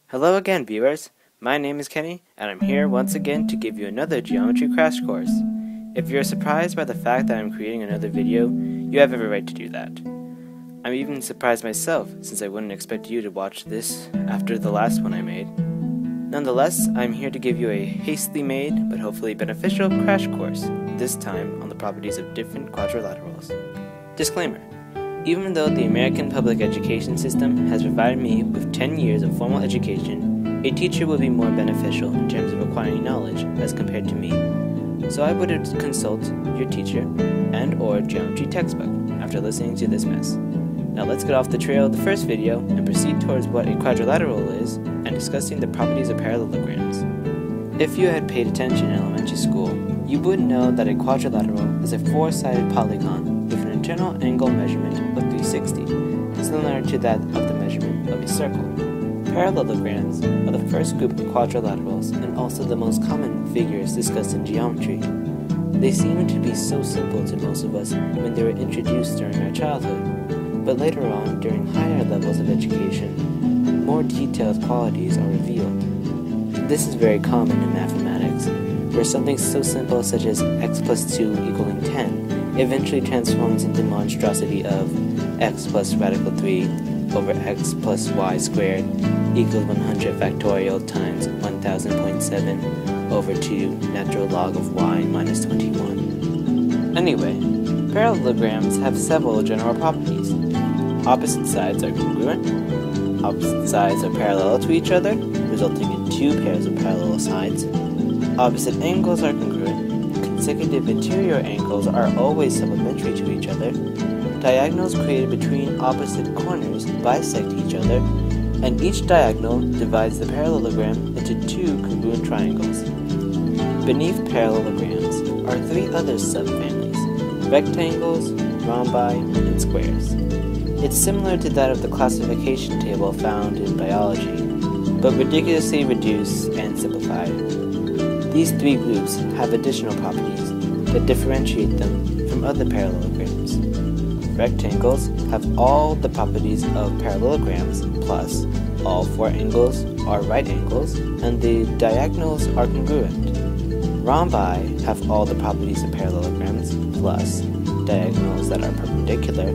Hello again, viewers. My name is Kenny, and I'm here once again to give you another geometry crash course. If you're surprised by the fact that I'm creating another video, you have every right to do that. I'm even surprised myself, since I wouldn't expect you to watch this after the last one I made. Nonetheless, I'm here to give you a hastily made, but hopefully beneficial crash course, this time on the properties of different quadrilaterals. Disclaimer. Even though the American public education system has provided me with 10 years of formal education, a teacher will be more beneficial in terms of acquiring knowledge as compared to me. So I would consult your teacher and/or geometry textbook after listening to this mess. Now let's get off the trail of the first video and proceed towards what a quadrilateral is and discussing the properties of parallelograms. If you had paid attention in elementary school, you would know that a quadrilateral is a four-sided polygon with an internal angle measurement of 360, similar to that of the measurement of a circle. Parallelograms are the first group of quadrilaterals and also the most common figures discussed in geometry. They seem to be so simple to most of us when they were introduced during our childhood, but later on, during higher levels of education, more detailed qualities are revealed. This is very common in mathematics, where something so simple such as x plus 2 equaling 10 eventually transforms into the monstrosity of x plus radical 3 over x plus y squared equals 100 factorial times 1000.7 over 2 natural log of y minus 21. Anyway, parallelograms have several general properties. Opposite sides are congruent. Opposite sides are parallel to each other, resulting in two pairs of parallel sides. Opposite angles are congruent. Consecutive interior angles are always supplementary to each other. Diagonals created between opposite corners bisect each other, and each diagonal divides the parallelogram into two congruent triangles. Beneath parallelograms are three other subfamilies: rectangles, rhombi, and squares. It's similar to that of the classification table found in biology, but ridiculously reduced and simplified. These three groups have additional properties that differentiate them from other parallelograms. Rectangles have all the properties of parallelograms, plus all four angles are right angles, and the diagonals are congruent. Rhombi have all the properties of parallelograms, plus diagonals that are perpendicular,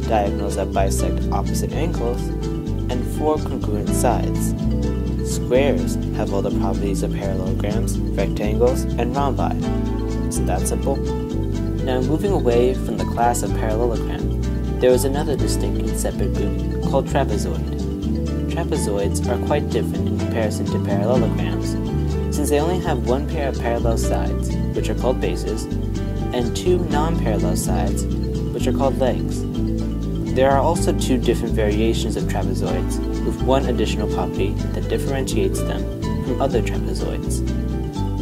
diagonals that bisect opposite angles, and four congruent sides. Squares have all the properties of parallelograms, rectangles, and rhombi. Isn't that simple? Now, moving away from the class of parallelogram, there is another distinct and separate group called trapezoid. Trapezoids are quite different in comparison to parallelograms, since they only have one pair of parallel sides, which are called bases, and two non-parallel sides, which are called legs. There are also two different variations of trapezoids, with one additional property that differentiates them from other trapezoids.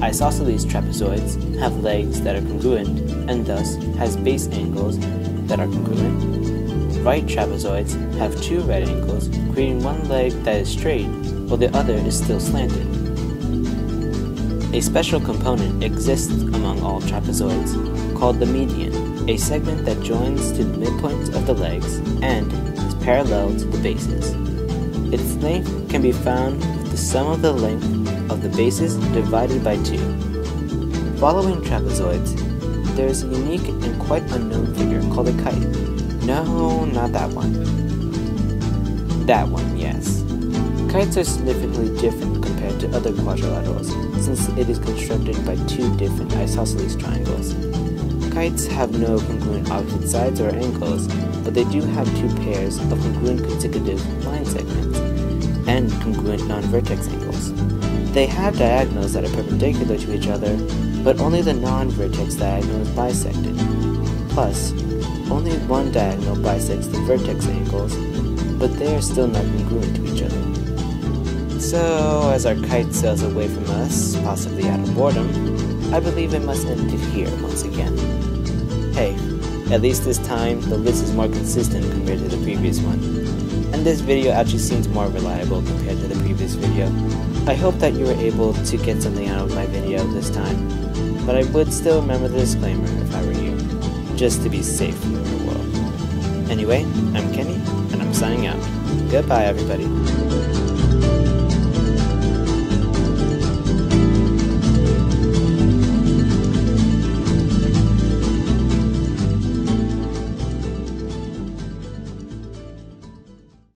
Isosceles trapezoids have legs that are congruent and thus has base angles that are congruent. Right trapezoids have two right angles, creating one leg that is straight while the other is still slanted. A special component exists among all trapezoids called the median, a segment that joins to the midpoints of the legs and is parallel to the bases. Its length can be found with the sum of the length of the bases divided by 2. Following trapezoids, there is a unique and quite unknown figure called a kite. No, not that one. That one, yes. Kites are significantly different compared to other quadrilaterals, since it is constructed by two different isosceles triangles. Kites have no congruent opposite sides or angles, but they do have two pairs of congruent consecutive line segments and congruent non-vertex angles. They have diagonals that are perpendicular to each other, but only the non-vertex diagonal is bisected. Plus, only one diagonal bisects the vertex angles, but they are still not congruent to each other. So, as our kite sails away from us, possibly out of boredom, I believe it must end it here once again. Hey, at least this time, the list is more consistent compared to the previous one. And this video actually seems more reliable compared to the previous video. I hope that you were able to get something out of my video this time, but I would still remember the disclaimer if I were you, just to be safe in the real world. Anyway, I'm Kenny, and I'm signing out. Goodbye, everybody.